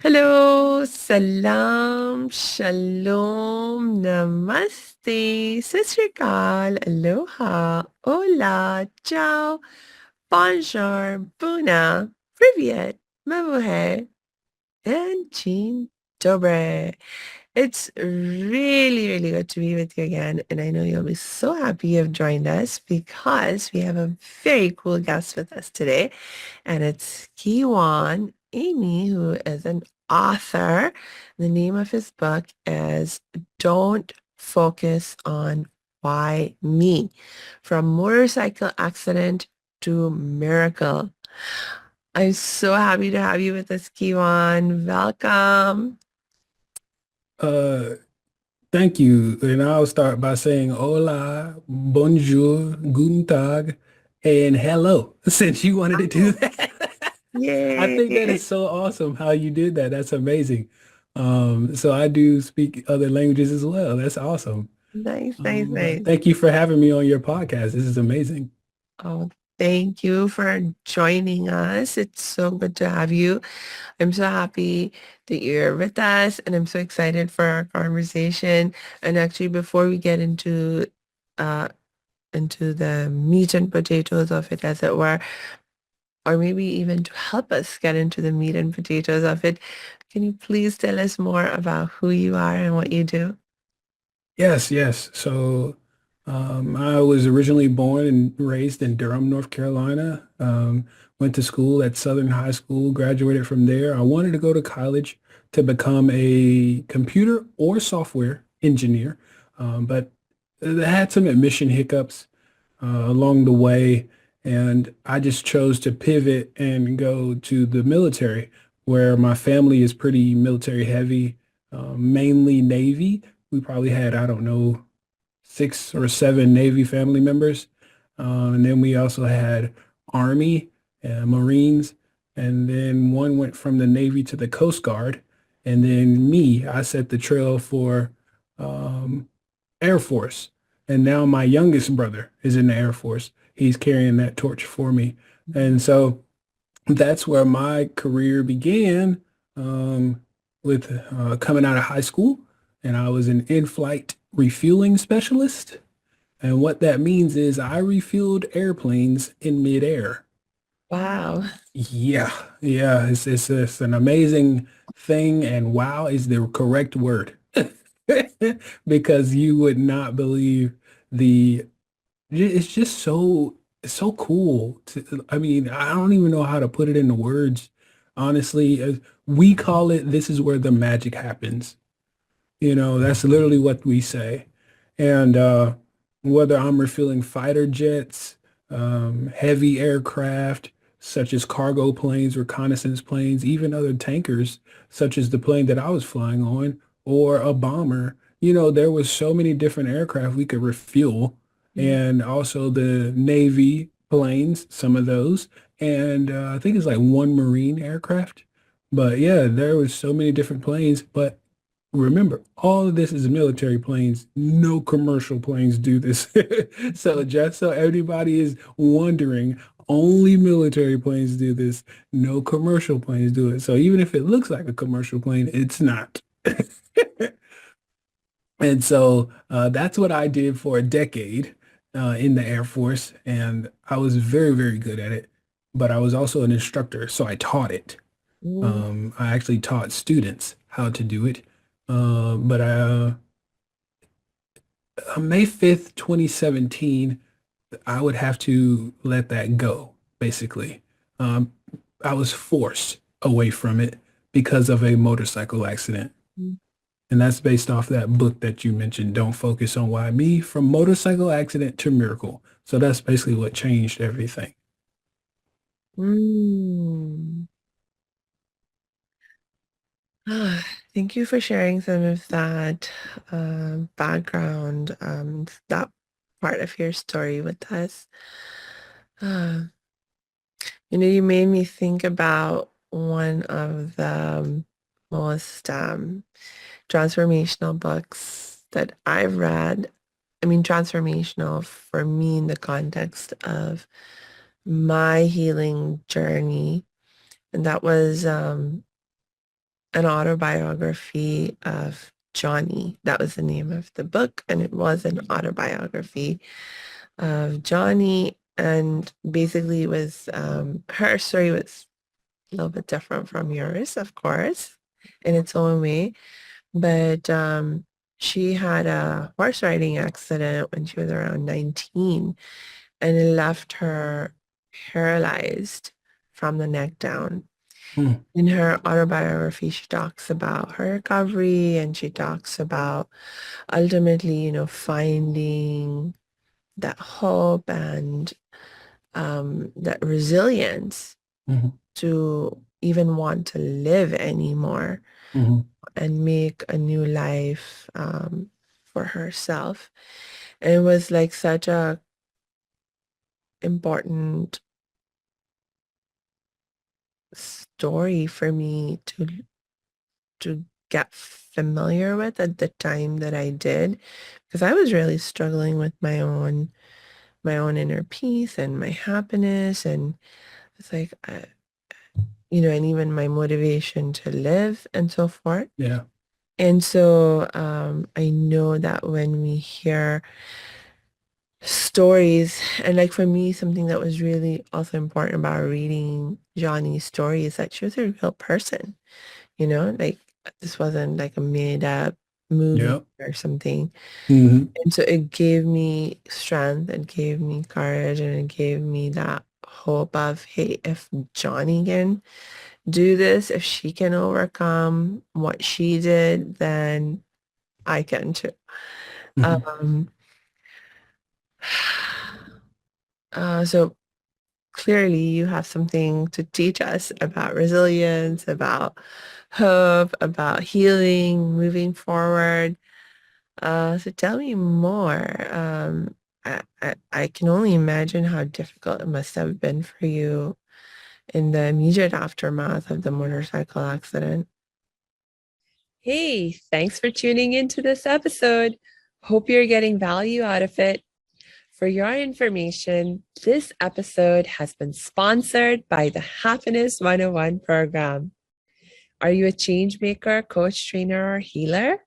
Hello, salam, shalom, namaste, sat sri akal, aloha, hola, ciao, bonjour, buna, privyet, mabuhay, and chin dobre. It's really, really good to be with you again. And I know you'll be so happy you've joined us because we have a very cool guest with us today. And it's Kijuan Amey, who is an author. The name of his book is Don't Focus on Why Me? From Motorcycle Accident to Miracle. I'm so happy to have you with us, Kiwan. Welcome. Uh, Thank you. And I'll start by saying hola, bonjour, guten tag, and hello, since you wanted to do Oh, that. I think that yay. is so awesome how you did that. That's amazing. So I do speak other languages as well. That's awesome. Nice, nice, nice. Thank you for having me on your podcast. This is amazing. Oh, thank you for joining us. It's so good to have you. I'm so happy that you're with us, and I'm so excited for our conversation. And actually, before we get uh into the meat and potatoes of it, as it were, or maybe even to help us get into the meat and potatoes of it, can you please tell us more about who you are and what you do? Yes, yes. I was originally born and raised in Durham, North Carolina. Went to school at Southern High School, graduated from there. I wanted to go to college to become a computer or software engineer, but I had some admission hiccups along the way, and I just chose to pivot and go to the military, where my family is pretty military heavy, mainly Navy. We probably had, I don't know, six or seven Navy family members. And then we also had Army, Marines, and then one went from the Navy to the Coast Guard. And then me, I set the trail for um, Air Force. And now my youngest brother is in the Air Force. He's carrying that torch for me. And so that's where my career began with coming out of high school. And I was an in-flight refueling specialist. And what that means is I refueled airplanes in midair. Wow. Yeah, yeah, it's an amazing thing, and wow is the correct word because you would not believe the it's just it's so cool I mean, I don't even know how to put it into words. Honestly, we call it this is where the magic happens. That's literally what we say. And whether I'm refueling fighter jets, heavy aircraft, such as cargo planes, reconnaissance planes, even other tankers, such as the plane that I was flying on, or a bomber, there was so many different aircraft we could refuel, and also the Navy planes, some of those, and I think it's like one Marine aircraft. But yeah, there was so many different planes, but remember, all of this is military planes. No commercial planes do this. So just so everybody is wondering, only military planes do this. No commercial planes do it. So even if it looks like a commercial plane, it's not. And so that's what I did for a decade in the Air Force. And I was very, very good at it. But I was also an instructor, so I taught it. Mm. I actually taught students how to do it. But On May 5th, 2017, I would have to let that go, basically. Um, I was forced away from it because of a motorcycle accident. And that's based off that book that you mentioned, Don't Focus on Why Me, from motorcycle accident to miracle. So that's basically what changed everything. Mm. Thank you for sharing some of that background, that part of your story with us. Uh, you made me think about one of the most transformational books that I've read. I mean, transformational for me in the context of my healing journey. And that was an autobiography of Johnny. That was the name of the book, and it was an autobiography of Johnny. And basically, it was her story was a little bit different from yours, of course, in its own way. But she had a horse riding accident when she was around 19, and it left her paralyzed from the neck down. Mm, In her autobiography, she talks about her recovery, and she talks about ultimately, finding that hope and that resilience mhm, to even want to live anymore mhm, and make a new life for herself. And it was like such a important story for me to get familiar with at the time that I did, because I was really struggling with my own inner peace and my happiness, and it's like and even my motivation to live and so forth. yeah, And so I know that when we hear stories, and like for me, something that was really also important about reading Johnny's story is that she was a real person, like this wasn't like a made up movie yeah. or something. Mhm, And so it gave me strength, it gave me courage, and it gave me that hope of, hey, if Johnny can do this, if she can overcome what she did, then I can too. mhm. Um, so clearly you have something to teach us about resilience, about hope, about healing, moving forward. So tell me more. I can only imagine how difficult it must have been for you in the immediate aftermath of the motorcycle accident. Hey, thanks for tuning into this episode. Hope you're getting value out of it. For your information, this episode has been sponsored by the Happiness 101 program. Are you a change maker, coach, trainer, or healer?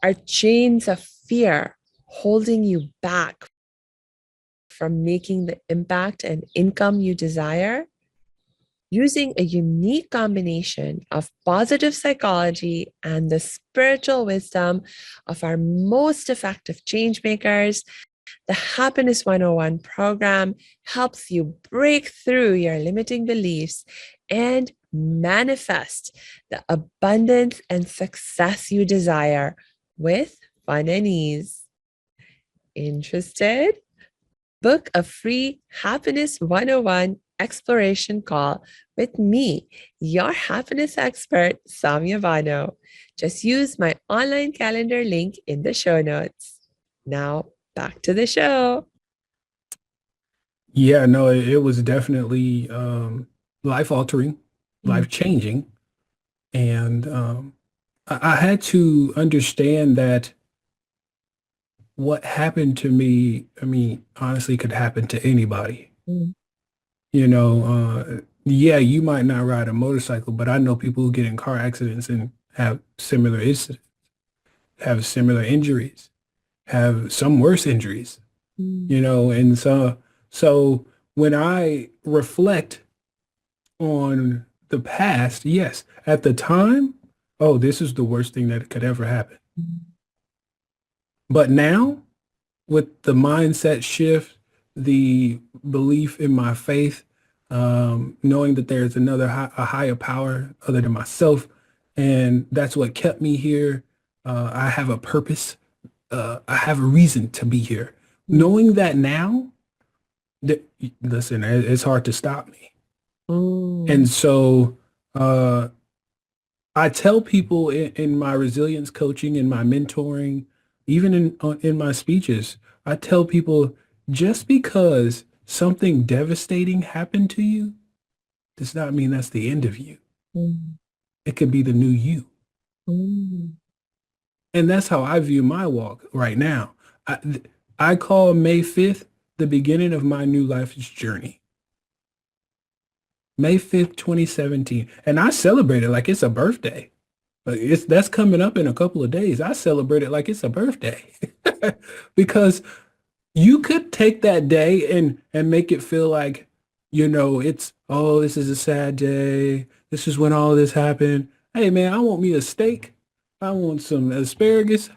Are chains of fear holding you back from making the impact and income you desire? Using a unique combination of positive psychology and the spiritual wisdom of our most effective change makers, the Happiness 101 program helps you break through your limiting beliefs and manifest the abundance and success you desire with fun and ease. Interested? Book a free Happiness 101 exploration call with me, your happiness expert, Samia Bano. Just use my online calendar link in the show notes. Now, back to the show. Yeah, no, it was definitely life altering, Mm, life changing. And I had to understand that what happened to me, I mean, honestly, could happen to anybody. mm, Yeah, you might not ride a motorcycle, but I know people who get in car accidents and have similar incidents, have similar injuries, have some worse injuries, mm, and so when I reflect on the past, yes, at the time, oh, this is the worst thing that could ever happen. mm, But now, with the mindset shift, the belief in my faith, knowing that there's a higher power other than myself, and that's what kept me here. I have a purpose. I have a reason to be here. mm, Knowing that now, that, listen, it's hard to stop me. mm, And so, uh, I tell people in my resilience coaching, in my mentoring, even in my speeches, I tell people just because something devastating happened to you does not mean that's the end of you. mm, It could be the new you. mm, And that's how I view my walk right now. I call May 5th the beginning of my new life's journey May 5th, 2017. And I celebrate it like it's a birthday. Like that's coming up in a couple of days. I celebrate it like it's a birthday. Because you could take that day and make it feel like, it's, oh, this is a sad day. This is when all this happened. Hey man, I want me a steak. I want some asparagus.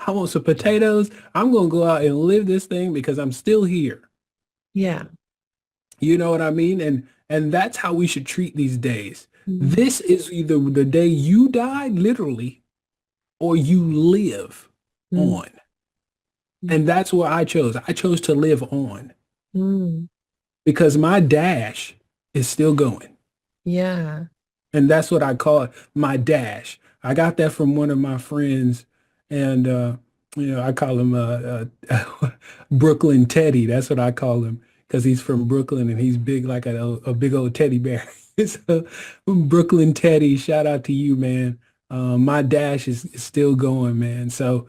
I want some potatoes. I'm gonna go out and live this thing because I'm still here. Yeah. You know what I mean? And that's how we should treat these days. Mm, This is either the day you die, literally, or you live mm, on. mm, And that's what I chose. I chose to live on mm. because my dash is still going. Yeah. And that's what I call it, my dash. I got that from one of my friends, and I call him Brooklyn Teddy. That's what I call him because he's from Brooklyn and he's big like a big old teddy bear. So, Brooklyn Teddy, shout out to you, man. My dash is still going, man. So,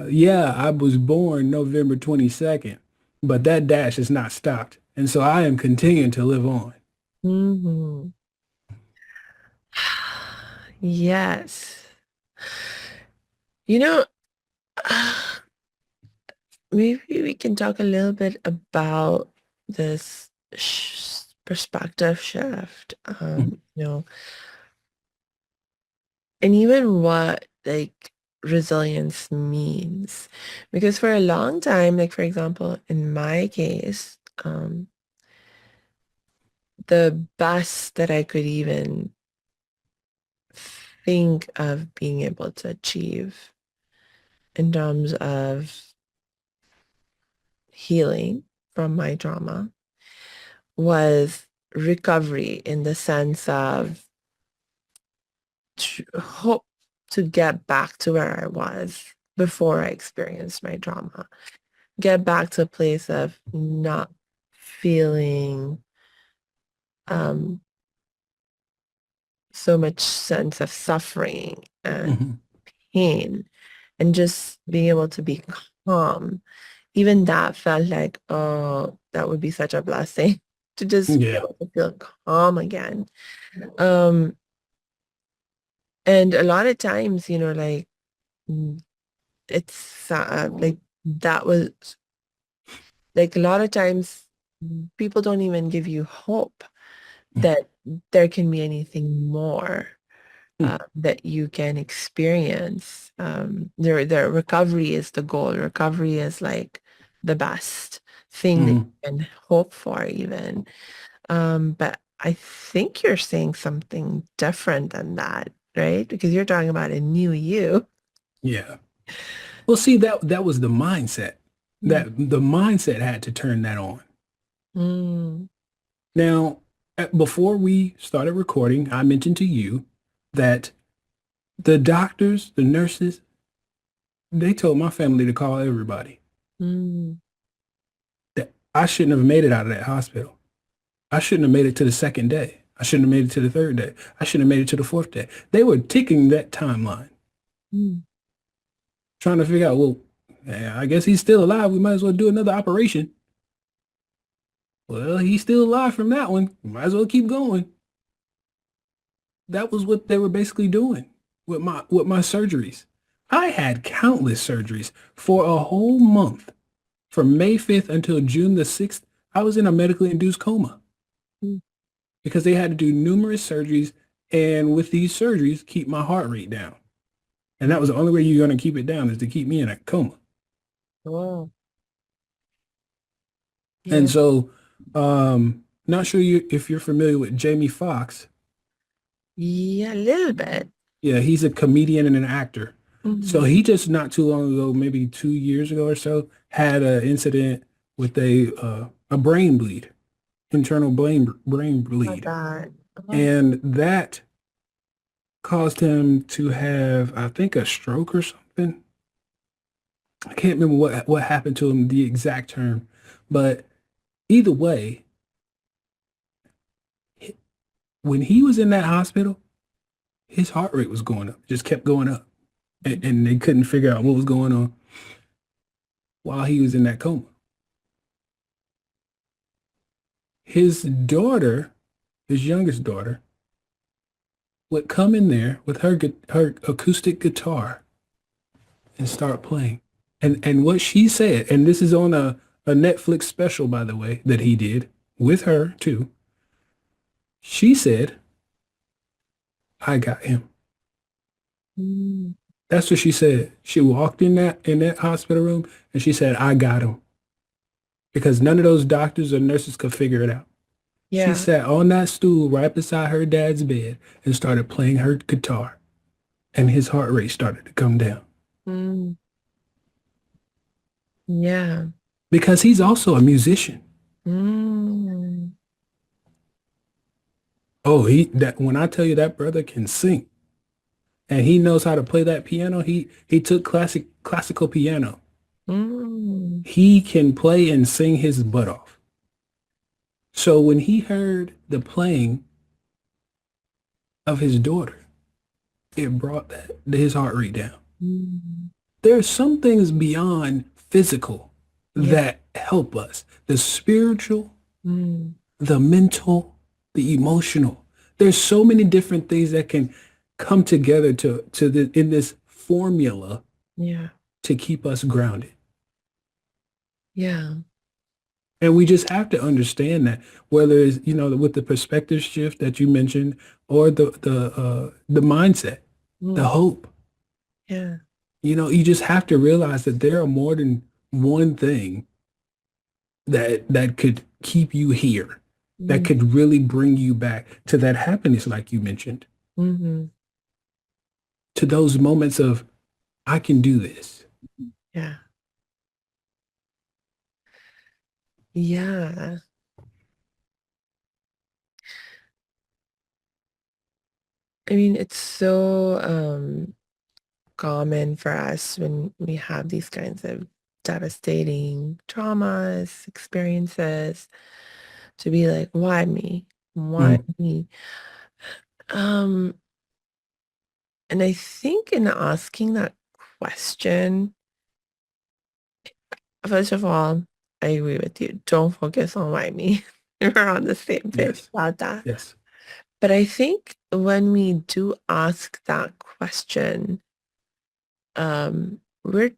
yeah, I was born November 22nd, but that dash is not stopped. And so I am continuing to live on. Hmm. Yes. You know, maybe we can talk a little bit about this perspective shift, and even what like resilience means. Because for a long time, like for example, in my case, the best that I could even think of being able to achieve in terms of healing from my trauma was recovery in the sense of hope to get back to where I was before I experienced my trauma. Get back to a place of not feeling um, so much sense of suffering and Mhm. pain and just being able to be calm. Even that felt like, oh, that would be such a blessing to just be Yeah. able to feel calm again. Um, and a lot of times, like mm, it's like that was like a lot of times people don't even give you hope that there can be anything more that you can experience. Their recovery is the goal. Recovery is like the best thing that you Mhm. can hope for even. But I think you're saying something different than that, right? Because you're talking about a new you. Yeah. Well, see, that was the mindset. Mm, That the mindset had to turn that on. mm, Now, before we started recording, I mentioned to you that the doctors, the nurses, they told my family to call everybody. mm, That I shouldn't have made it out of that hospital. I shouldn't have made it to the second day. I shouldn't have made it to the third day. I shouldn't have made it to the fourth day. They were ticking that timeline, mm. trying to figure out, well, yeah, I guess he's still alive. We might as well do another operation. Well, he's still alive from that one. Might as well keep going. That was what they were basically doing with my surgeries. I had countless surgeries for a whole month. From May 5th until June the 6th, I was in a medically induced coma Mm. because they had to do numerous surgeries and with these surgeries keep my heart rate down. And that was the only way you're going to keep it down is to keep me in a coma. Oh, And yeah. so, not sure if you're familiar with Jamie Foxx. Yeah, a little bit. Yeah, he's a comedian and an actor. So Mhm. he just not too long ago, maybe 2 years ago or so, had an incident with a brain bleed, internal brain Oh, bleed, God. Oh, and that caused him to have, I think, a stroke or something. I can't remember what happened to him, the exact term, but either way, when he was in that hospital, his heart rate was going up, just kept going up, and they couldn't figure out what was going on while he was in that coma. His daughter his youngest daughter, would come in there with her acoustic guitar and start playing. And what she said, and this is on a Netflix special, by the way, that he did with her too. She said, I got him. Mm. That's what she said. She walked in that hospital room and she said, I got him. Because none of those doctors or nurses could figure it out. She Yeah. sat on that stool right beside her dad's bed and started playing her guitar, and his heart rate started to come down Mm. Yeah. because he's also a musician. Mm. Oh, he that when I tell you that brother can sing and he knows how to play that piano, he took classical piano. Mm. He can play and sing his butt off. So when he heard the playing of his daughter, it brought his heart rate down. Mm. There's some things beyond physical Yeah. that help us. The spiritual, Mm. the mental, the emotional. There's so many different things that can come together in this formula Yeah. to keep us grounded. Yeah. And we just have to understand that whether it's, with the perspective shift that you mentioned or the mindset, the Mm. hope, Yeah. you just have to realize that there are more than one thing that could keep you here, that Mm. could really bring you back to that happiness, like you mentioned, Mm-hmm. to those moments of, I can do this. Yeah. Yeah. I mean, it's so common for us when we have these kinds of devastating traumas, experiences, to be like, why me? Why Mm, me? Um, and I think in asking that question, first of all, I agree with you. Don't focus on why me. We're on the same page yes, about that. yes. But I think when we do ask that question, we're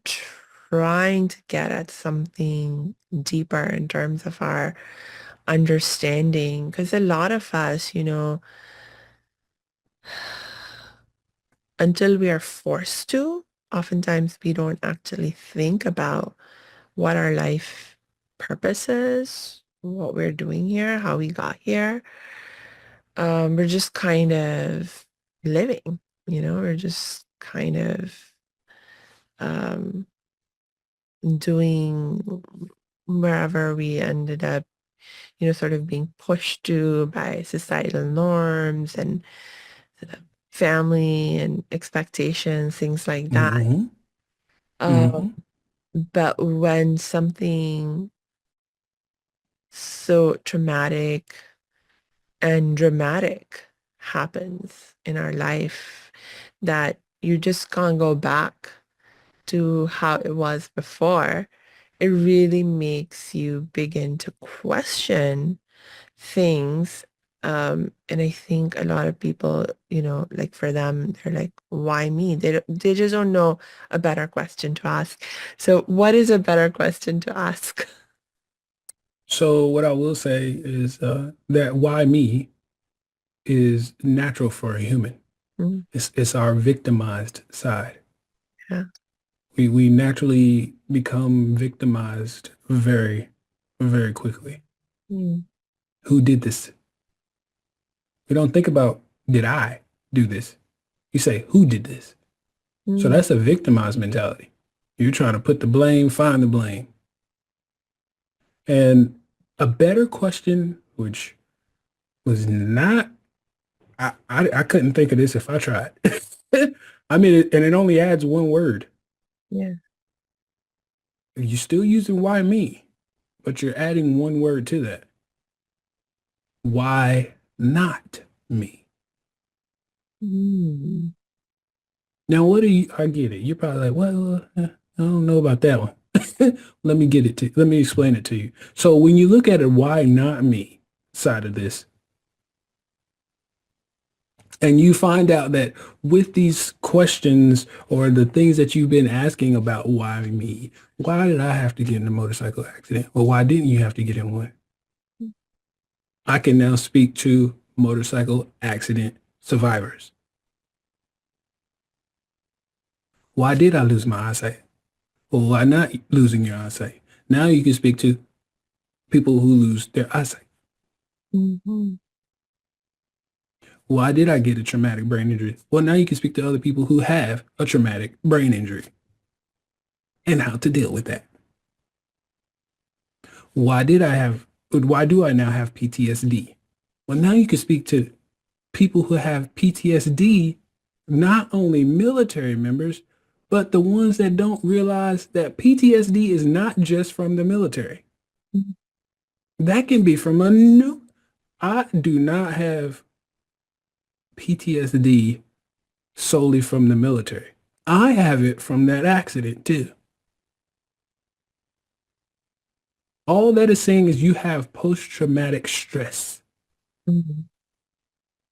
trying to get at something deeper in terms of our understanding. Because a lot of us, until we are forced to, oftentimes we don't actually think about what our life purpose is, what we're doing here, how we got here. We're just kind of living, we're just kind of um, doing wherever we ended up, sort of being pushed to by societal norms and sort of family and expectations, things like that. Hmm. Um, Hmm. but when something so traumatic and dramatic happens in our life that you just can't go back to how it was before, it really makes you begin to question things. And I think a lot of people, like for them, they're like, why me? They just don't know a better question to ask. So what is a better question to ask? So what I will say is that why me is natural for a human. Mm. It's our victimized side. Yeah. We naturally become victimized very, very quickly. Mm. Who did this? We don't think about, did I do this? You say, who did this? So Mm. that's a victimized mentality. You're trying to put the blame, find the blame. And a better question, which was not, I couldn't think of this if I tried. I mean, and it only adds one word. Yeah. You're still using why me, but you're adding one word to that. Why not me? Mm. Now, what do you, I get it. You're probably like, well, I don't know about that one. Let me explain it to you. So when you look at it, why not me side of this, And you find out that with these questions or the things that you've been asking about, why me? Why did I have to get in a motorcycle accident? Or why didn't you have to get in one? I can now speak to motorcycle accident survivors. Why did I lose my eyesight? Or why not losing your eyesight? Now you can speak to people who lose their eyesight. Mhm. Why did I get a traumatic brain injury? Well, now you can speak to other people who have a traumatic brain injury and how to deal with that. Why do I now have PTSD? Well, now you can speak to people who have PTSD, not only military members, but the ones that don't realize that PTSD is not just from the military. That can be from a new. I do not have PTSD solely from the military. I have it from that accident too. All that is saying is you have post-traumatic stress. Mhm.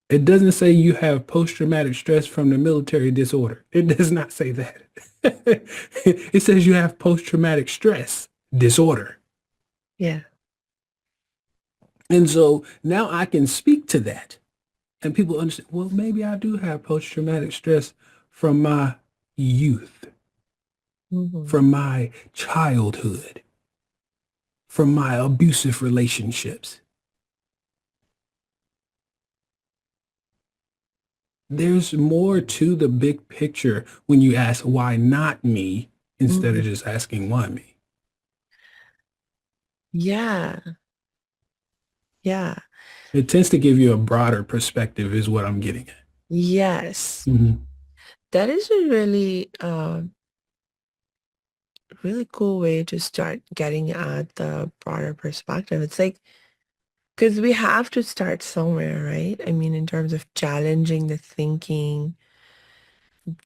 It doesn't say you have post-traumatic stress from the military disorder. It does not say that. It says you have post-traumatic stress disorder. Yeah. And so now I can speak to that. And people understand, well, maybe I do have post-traumatic stress from my youth, Mhm. from my childhood, from my abusive relationships. There's more to the big picture when you ask why not me instead of Mhm. just asking why me. Yeah. Yeah. It tends to give you a broader perspective is what I'm getting at. Yes. Mhm. That is a really, really cool way to start getting at the broader perspective. It's like, because we have to start somewhere, right? I mean, in terms of challenging the thinking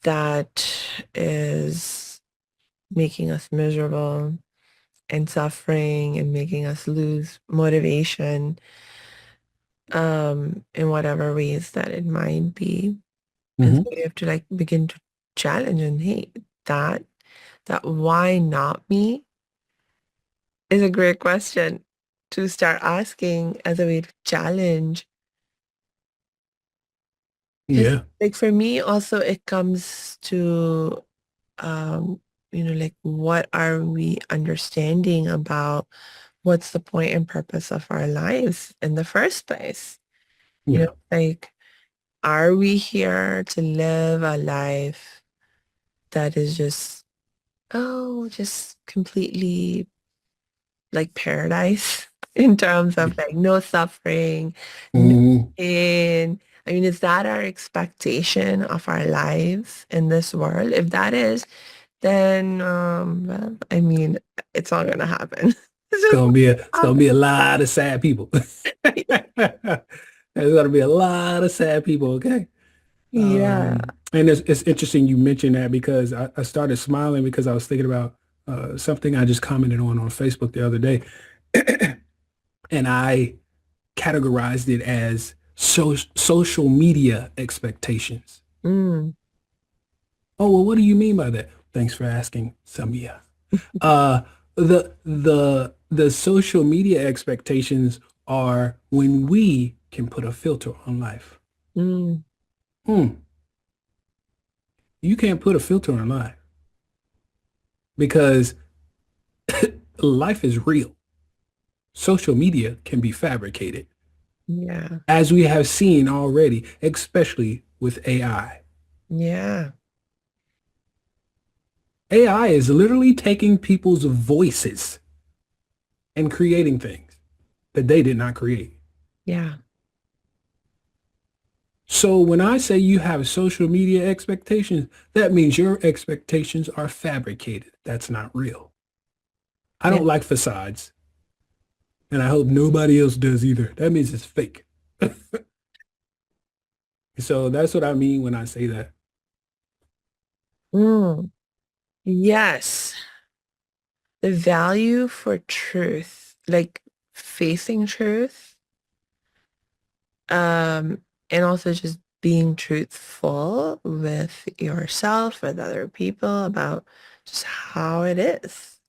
that is making us miserable and suffering and making us lose motivation, in whatever ways that it might be. And so Mhm. you have to like begin to challenge and hey, that that why not me is a great question to start asking as a way to challenge. Because Yeah. like for me also it comes to um, like what are we understanding about what's the point and purpose of our lives in the first place? Yeah. Like are we here to live a life that is just completely like paradise in terms of like no suffering, no Mhm. pain. I mean, is that our expectation of our lives in this world? If that is, then well, I mean, it's not gonna happen. It's just It's not gonna gonna be a lot of sad people. happen. There's gonna be a lot of sad people, okay? Yeah. And it's interesting you mentioned that because I started smiling because I was thinking about something I just commented on Facebook the other day, and I categorized it as social media expectations. Mm, Oh, well, what do you mean by that? Thanks for asking, Samia. Uh, the social media expectations are when we can put a filter on life. mm, Hmm, you can't put a filter on life because life is real. Social media can be fabricated, yeah. as we have seen already, especially with AI. Yeah. AI is literally taking people's voices and creating things that they did not create. Yeah. So when I say you have social media expectations, that means your expectations are fabricated. That's not real. I Yeah. don't like facades, and I hope nobody else does either. That means it's fake. So that's what I mean when I say that. Mm, yes. The value for truth, like facing truth, and also just being truthful with yourself, with other people about just how it is,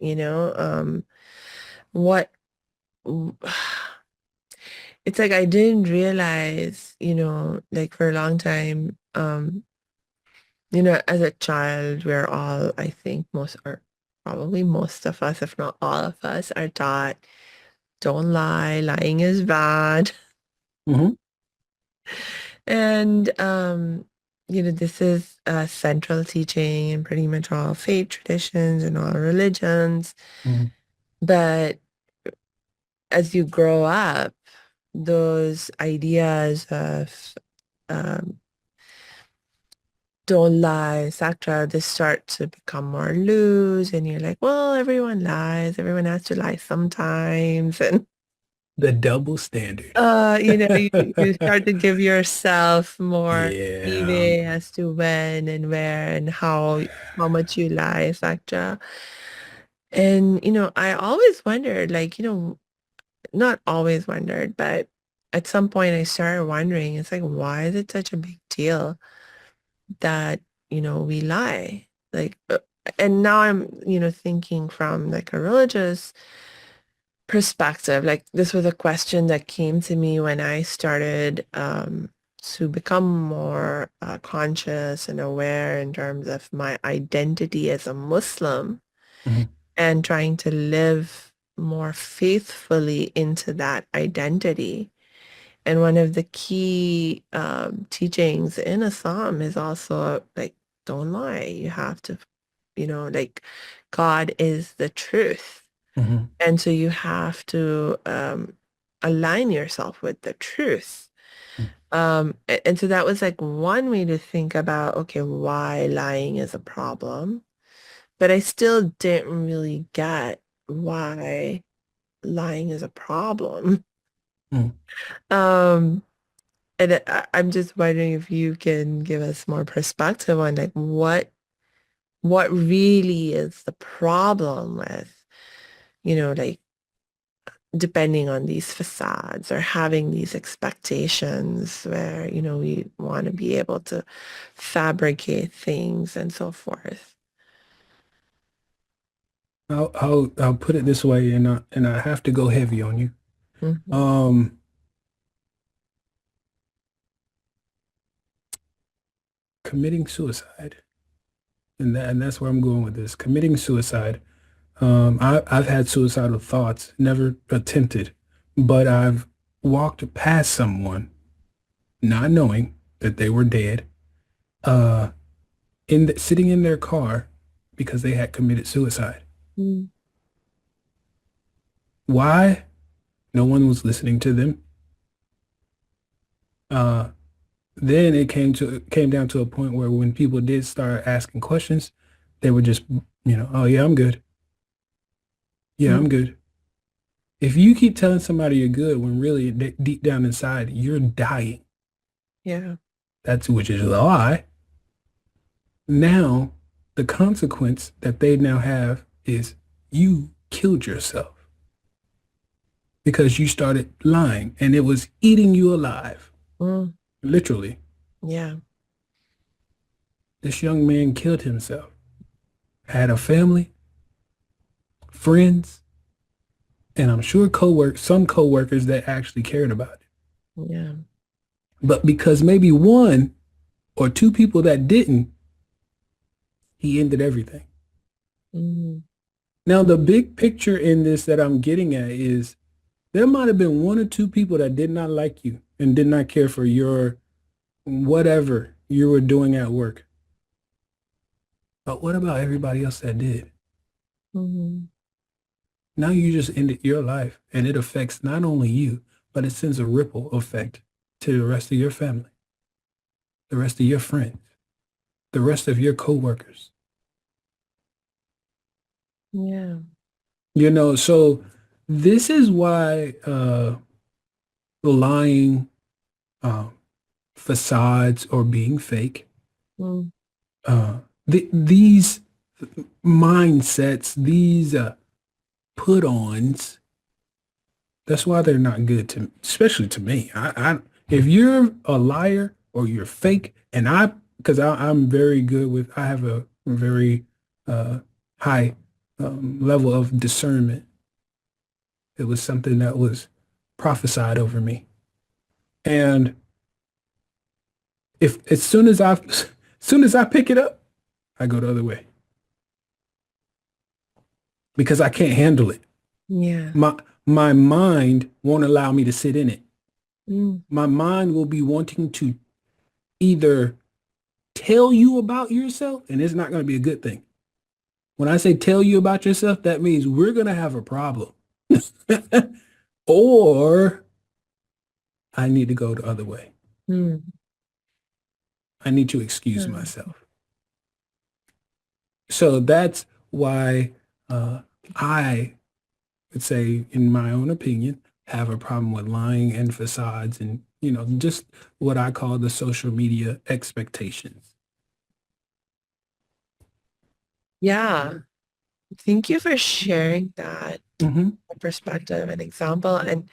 what it's like I didn't realize, like for a long time, as a child, we're all, I think most or probably most of us, if not all of us, are taught don't lie, lying is bad. Hmm. And this is a central teaching in pretty much all faith traditions and all religions. Hmm. But as you grow up, those ideas of um, don't lie, etc., they start to become more loose, and you're like, well, everyone lies, everyone has to lie sometimes, and The double standard. you start to give yourself more Yeah. leeway as to when and where and how much you lie, etc. And I always wondered, like, not always wondered, but at some point I started wondering, it's like, why is it such a big deal that, we lie? Like, and now I'm, thinking from like a religious perspective. Like this was a question that came to me when I started to become more conscious and aware in terms of my identity as a Muslim Hmm. and trying to live more faithfully into that identity. And one of the key teachings in Islam is also like, don't lie. You have to, like God is the truth. Hmm. And so you have to align yourself with the truth. And so that was like one way to think about, okay, why lying is a problem. But I still didn't really get why lying is a problem. Hmm. Um, and I'm just wondering if you can give us more perspective on like what really is the problem with, like depending on these facades or having these expectations where, we want to be able to fabricate things and so forth. I'll put it this way, and I have to go heavy on you. Hmm. Um, Committing suicide, and that's where I'm going with this. Committing suicide. I've had suicidal thoughts, never attempted, but I've walked past someone not knowing that they were dead, uh, sitting in their car because they had committed suicide. Mm. Why? No one was listening to them. Uh, then it came down to a point where when people did start asking questions, they would just, oh yeah, I'm good. Yeah, Mm. I'm good. If you keep telling somebody you're good when really deep down inside you're dying, Yeah. that's which is a lie. Now, the consequence that they now have is you killed yourself because you started lying and it was eating you alive, Mm. literally. Yeah. This young man killed himself, had a family, friends, and I'm sure some coworkers that actually cared about it. Yeah. But because maybe one or two people that didn't, he ended everything. Mm. Now, the big picture in this that I'm getting at is there might have been one or two people that did not like you and did not care for your whatever you were doing at work. But what about everybody else that did? Mm. Now you just ended your life and it affects not only you, but it sends a ripple effect to the rest of your family, the rest of your friends, the rest of your coworkers. Yeah. So this is why lying, um, facades, or being fake, Mm. uh, these mindsets, these put-ons, that's why they're not good to, especially to me. If you're a liar or you're fake. And because I'm very good with, I have a very uh, high level of discernment. It was something that was prophesied over me. And if as soon as I pick it up, I go the other way because I can't handle it. Yeah. My my mind won't allow me to sit in it. Mm. My mind will be wanting to either tell you about yourself, and it's not going to be a good thing. When I say tell you about yourself, that means we're going to have a problem. Or I need to go the other way. Mm. I need to excuse Yeah. myself. So that's why I would say, in my own opinion, have a problem with lying and facades and, just what I call the social media expectations. Yeah. Thank you for sharing that Hmm. perspective and example. And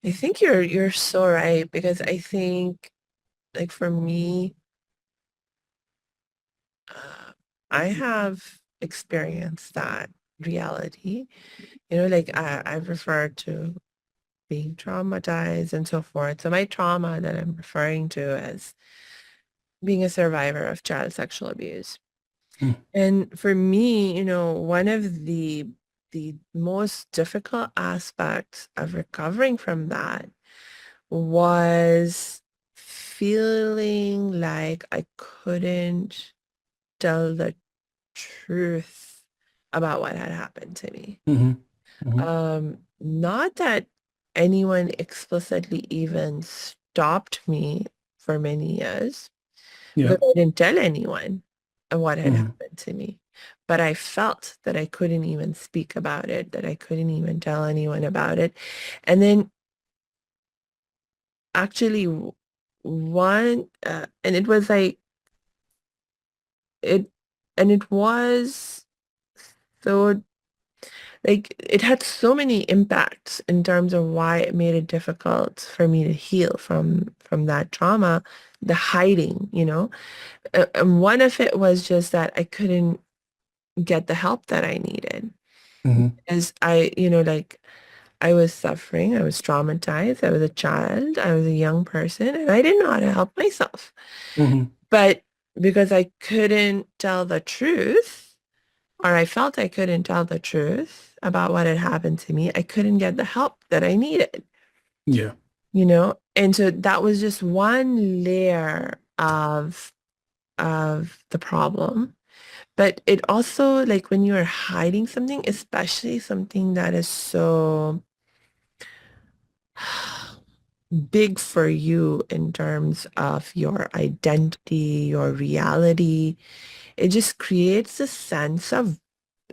I think you're so right because I think like for me, uh, I have experienced that reality. Like I refer to being traumatized and so forth. So my trauma that I'm referring to as being a survivor of child sexual abuse. And for me, one of the most difficult aspects of recovering from that was feeling like I couldn't tell the truth about what had happened to me. Hmm. Hmm. Not that anyone explicitly even stopped me for many years Yeah. because I didn't tell anyone what had Hmm. happened to me. But I felt that I couldn't even speak about it, that I couldn't even tell anyone about it. And then actually and it was like it, and it was so like it had so many impacts in terms of why it made it difficult for me to heal from that trauma, the hiding, and one of it was just that I couldn't get the help that I needed Hmm. as like I was suffering, I was traumatized, I was a child, I was a young person, and I didn't know how to help myself. Hmm. But because I couldn't tell the truth, or I felt I couldn't tell the truth about what had happened to me, I couldn't get the help that I needed, Yeah. And so that was just one layer of the problem. But it also, like when you're hiding something, especially something that is so big for you in terms of your identity, your reality, it just creates a sense of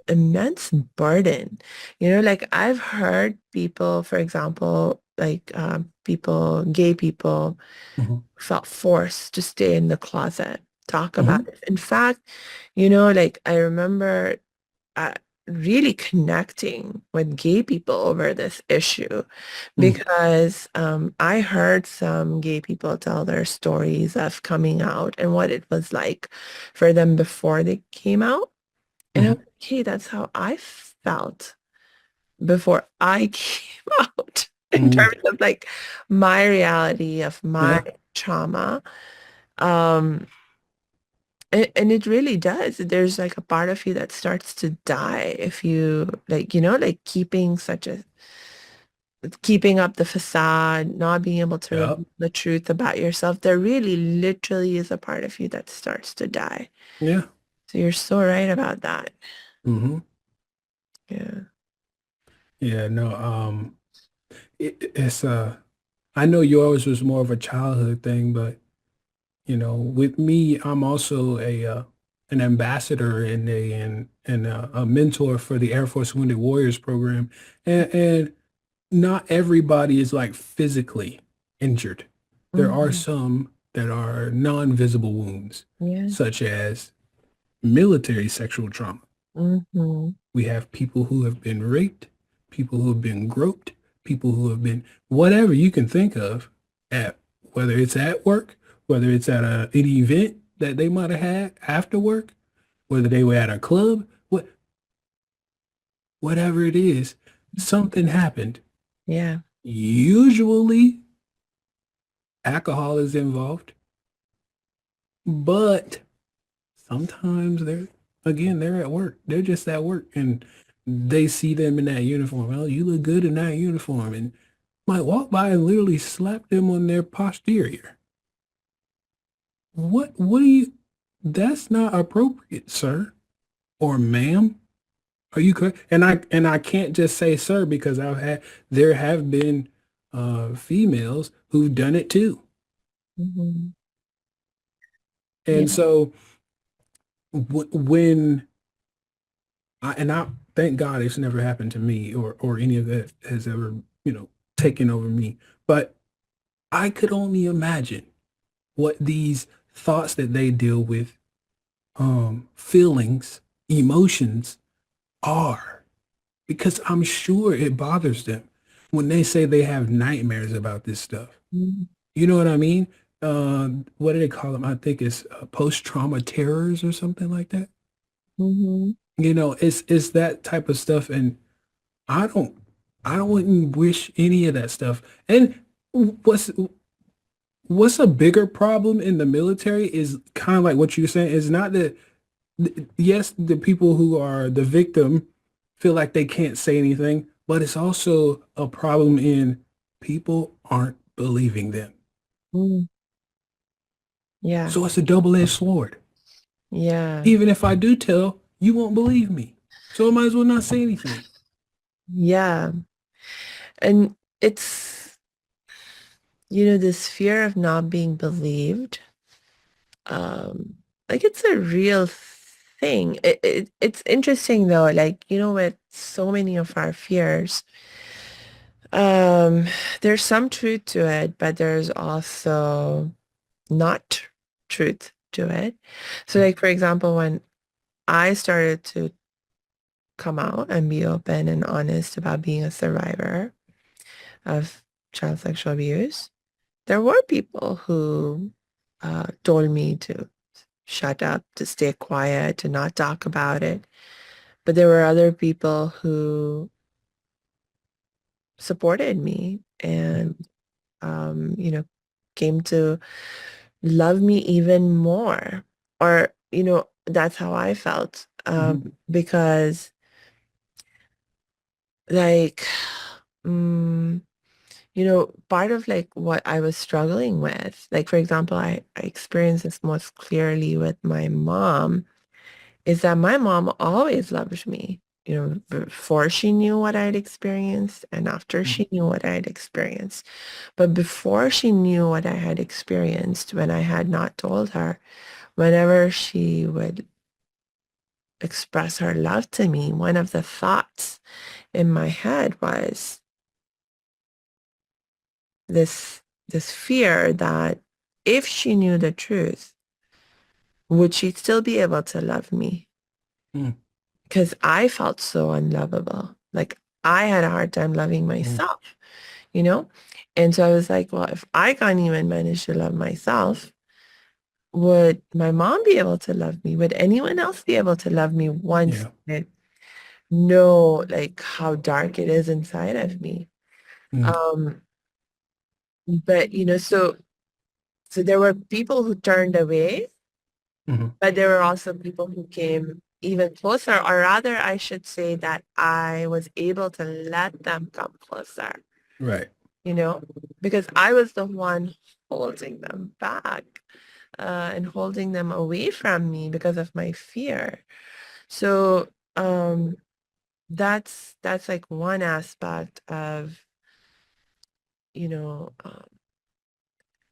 immense burden. Like I've heard people, for example, like gay people Hmm. felt forced to stay in the closet, talk about Hmm. it. In fact, like I remember uh, really connecting with gay people over this issue Hmm. because I heard some gay people tell their stories of coming out and what it was like for them before they came out. And I was Hmm. like, hey, that's how I felt before I came out in Hmm. terms of like my reality of my Yeah. trauma. Um, and it really does. There's like a part of you that starts to die if you like, like keeping up the facade, not being able to Yeah. reveal the truth about yourself. There really literally is a part of you that starts to die. Yeah. So you're so right about that. Hmm. Yeah. Yeah. No. It's I know yours was more of a childhood thing, but with me, I'm also a an ambassador and a mentor for the Air Force Wounded Warriors program, and not everybody is like physically injured. There are Mhm. some that are non-visible wounds, Yeah. such as military sexual trauma. Hmm. We have people who have been raped, people who have been groped, people who have been whatever you can think of at whether it's at work whether it's at an event that they might have had after work, whether they were at a club, whatever it is, something happened. Yeah. Usually alcohol is involved, but sometimes they're at work. They're just at work and they see them in that uniform. Oh, you look good in that uniform. And might walk by and literally slap them on their posterior. What do you, that's not appropriate, sir or ma'am. Are you correct? And I can't just say sir because there have been females who've done it too. Hmm. Yeah. And so when I thank God it's never happened to me or any of that has ever, taken over me. But I could only imagine what these thoughts that they deal with, feelings, emotions are, because I'm sure it bothers them when they say they have nightmares about this stuff. Mm-hmm. You know what I mean? What do they call them? I think it's post-trauma terrors or something like that. Mm-hmm. It's that type of stuff, and I don't I wouldn't wish any of that stuff. And what's what's a bigger problem in the military is kind of like what you're saying. Is not that yes, the people who are the victim feel like they can't say anything, but it's also a problem in people aren't believing them. Mm. Yeah. So it's a double-edged sword. Yeah. Even if I do tell, you won't believe me. So I might as well not say anything. Yeah. And it's, this fear of not being believed, like it's a real thing. It's interesting though, like, with so many of our fears, um, there's some truth to it, but there's also not truth to it. So like, for example, when I started to come out and be open and honest about being a survivor of child sexual abuse, there were people who told me to shut up, to stay quiet, to not talk about it. But there were other people who supported me and, came to love me even more. Or, that's how I felt. Mhm, Because like, mm, part of like what I was struggling with, like, for example, I experienced this most clearly with my mom, is that my mom always loved me, before she knew what I'd experienced and after mhm, she knew what I'd experienced. But before she knew what I had experienced, when I had not told her, whenever she would express her love to me, one of the thoughts in my head was this this fear that if she knew the truth, would she still be able to love me? mhm, Because I felt so unlovable. Like I had a hard time loving mhm. myself, you know? And so I was like, well, if I can't even manage to love myself, would my mom be able to love me? Would anyone else be able to love me once Yeah. they know like how dark it is inside of me? Mhm, Um, but so there were people who turned away, mhm. but there were also people who came even closer, or rather, I should say that I was able to let them come closer, Right. you know, because I was the one holding them back and holding them away from me because of my fear. So that's like one aspect of, you know,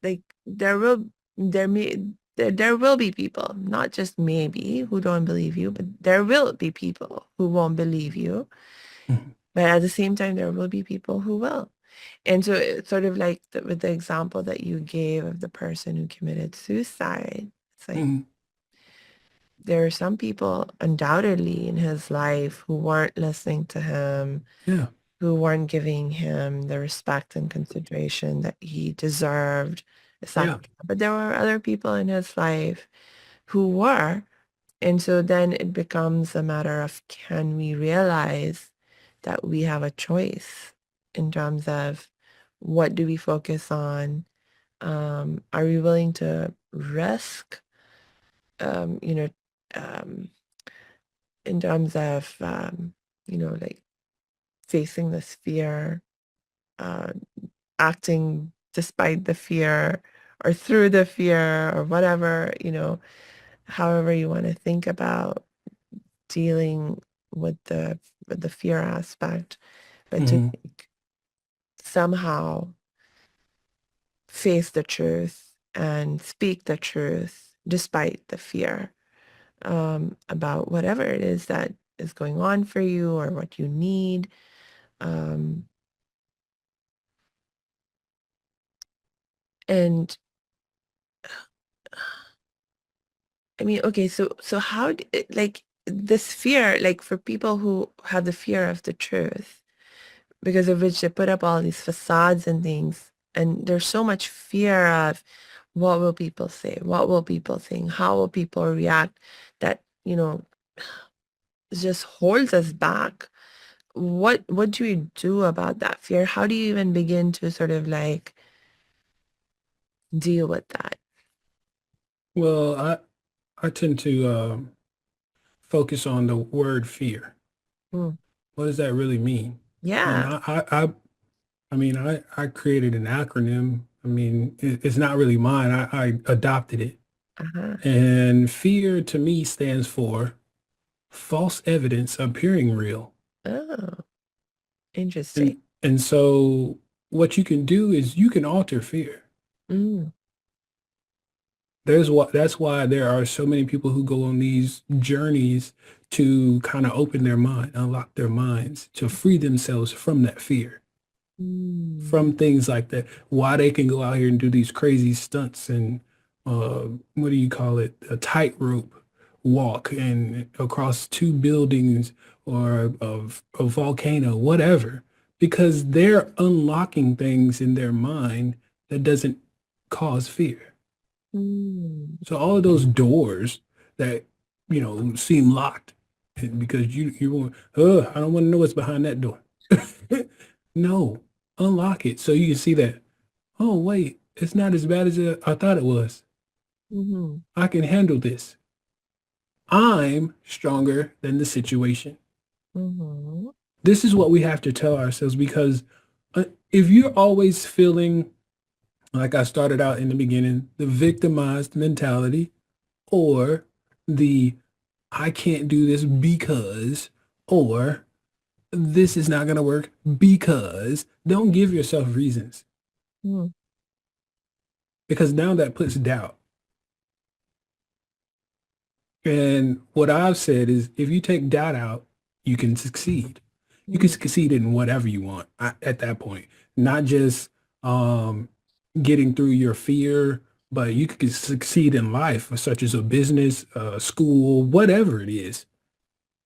like there may there will be people, not just maybe, who don't believe you, but there will be people who won't believe you. Mhm, But at the same time, there will be people who will. And so it's sort of like with the example that you gave of the person who committed suicide, it's like mhm. there are some people undoubtedly in his life who weren't listening to him, Yeah. who weren't giving him the respect and consideration that he deserved Yeah. Samia. But there were other people in his life who were. And so then it becomes a matter of, can we realize that we have a choice in terms of what do we focus on? Are we willing to risk, um, you know, um, in terms of, like facing this fear, uh, acting despite the fear or through the fear or whatever, however you want to think about dealing with the fear aspect, but to Hmm. like, somehow face the truth and speak the truth despite the fear, about whatever it is that is going on for you or what you need. Um, and I mean, okay, so like this fear, like for people who have the fear of the truth, because of which they put up all these facades and things, and there's so much fear of what will people say, what will people think, how will people react, that just holds us back. What do you do about that fear? How do you even begin to sort of like deal with that? Well, I tend to focus on the word fear. Mm. What does that really mean? And Yeah. I created an acronym. I mean, it's not really mine. I adopted it. Uh-huh. And fear to me stands for false evidence appearing real. Oh, interesting. And so what you can do is you can alter fear. Mm. That's why there are so many people who go on these journeys to kind of open their mind, unlock their minds, to free themselves from that fear, Mm. from things like that. Why they can go out here and do these crazy stunts and what do you call it? A tightrope walk and across two buildings or a volcano, whatever, because they're unlocking things in their mind that doesn't cause fear. Mm. So all of those doors that, seem locked because you want, I don't want to know what's behind that door. No, unlock it so you can see that, oh, wait, it's not as bad as I thought it was. Mm-hmm. I can handle this. I'm stronger than the situation. Mm-hmm. This is what we have to tell ourselves because if you're always feeling like I started out in the beginning, the victimized mentality or the I can't do this because, or this is not going to work because, don't give yourself reasons Mm-hmm. because now that puts doubt. And what I've said is if you take doubt out, you can succeed. You can Mm-hmm. succeed in whatever you want at that point, not just um, getting through your fear, but you could succeed in life, such as a business, school, whatever it is.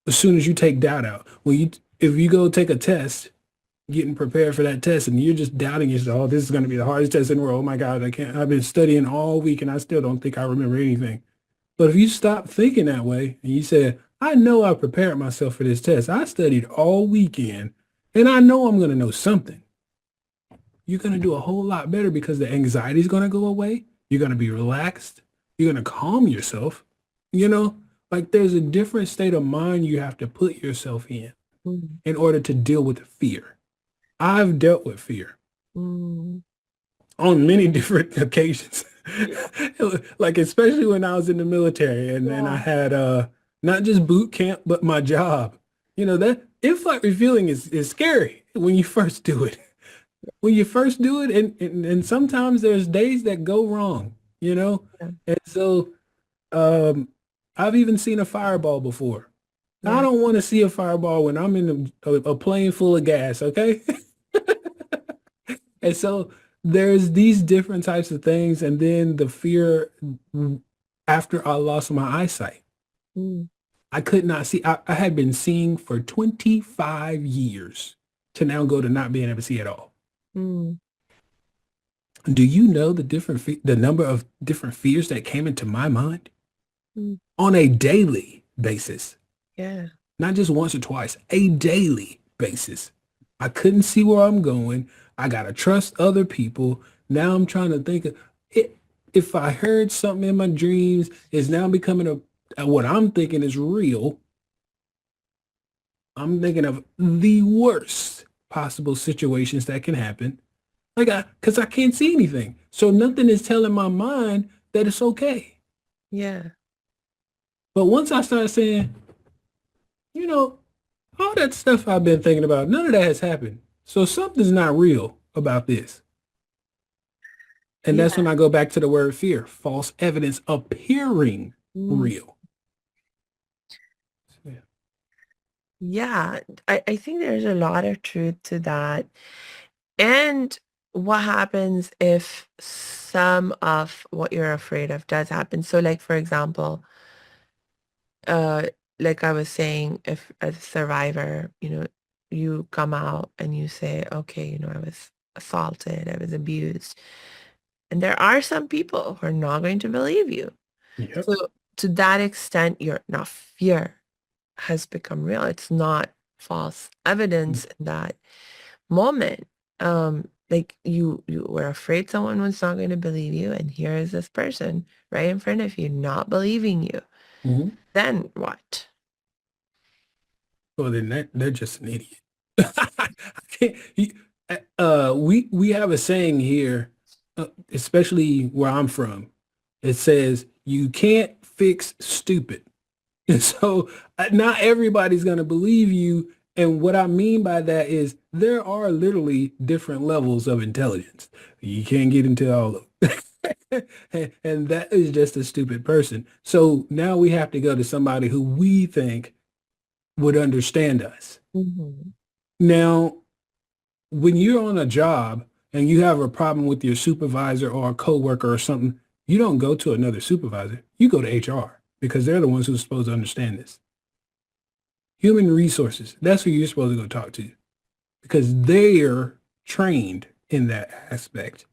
As soon as you take doubt out, if you go take a test, getting prepared for that test, and you're just doubting yourself, oh, this is going to be the hardest test in the world. Oh my God, I can't. I've been studying all week and I still don't think I remember anything. But if you stop thinking that way and you say, I know I prepared myself for this test. I studied all weekend and I know I'm going to know something. You're going to do a whole lot better because the anxiety is going to go away. You're going to be relaxed. You're going to calm yourself. You know, like there's a different state of mind you have to put yourself in order to deal with fear. I've dealt with fear Mm-hmm. on many different occasions. Like especially when I was in the military and I Yeah. had not just boot camp but my job. That in-flight refueling is scary when you first do it. When you first do it and sometimes there's days that go wrong, you know? Yeah. And so um I've even seen a fireball before. I Yeah. don't want to see a fireball when I'm in a plane full of gas, okay? And so there's these different types of things, and then the fear after I lost my eyesight. Mm-hmm. I could not see. I had been seeing for 25 years to now go to not being able to see at all. Do you know the number of different fears that came into my mind Mm, on a daily basis? yeah. Not just once or twice, a daily basis. I couldn't see where I'm going. I gotta trust other people. Now I'm trying to think of it. If I heard something in my dreams is now becoming what I'm thinking is real. I'm thinking of the worst possible situations that can happen. Because I can't see anything. So nothing is telling my mind that it's okay. Yeah. But once I start saying, you know, all that stuff I've been thinking about, none of that has happened. So something's not real about this. And that's Yeah. when I go back to the word fear, false evidence appearing Mm, real. Yeah. yeah. I think there's a lot of truth to that. And what happens if some of what you're afraid of does happen? So like for example, uh like I was saying, if as a survivor, you come out and you say, okay, I was assaulted, I was abused. And there are some people who are not going to believe you. Yep. So to that extent, your now fear has become real. It's not false evidence in that moment. Like you were afraid someone was not going to believe you, and here is this person right in front of you not believing you. Mm-hmm. Then what? Well, then they're just an idiot. I can't, we have a saying here, especially where I'm from. It says you can't fix stupid. And so not everybody's going to believe you. And what I mean by that is there are literally different levels of intelligence. You can't get into all of them. And that is just a stupid person. So now we have to go to somebody who we think would understand us. Mhm. Now, when you're on a job and you have a problem with your supervisor or a coworker or something, you don't go to another supervisor. You go to HR because they're the ones who's supposed to understand this. Human resources, that's who you're supposed to go talk to because they're trained in that aspect.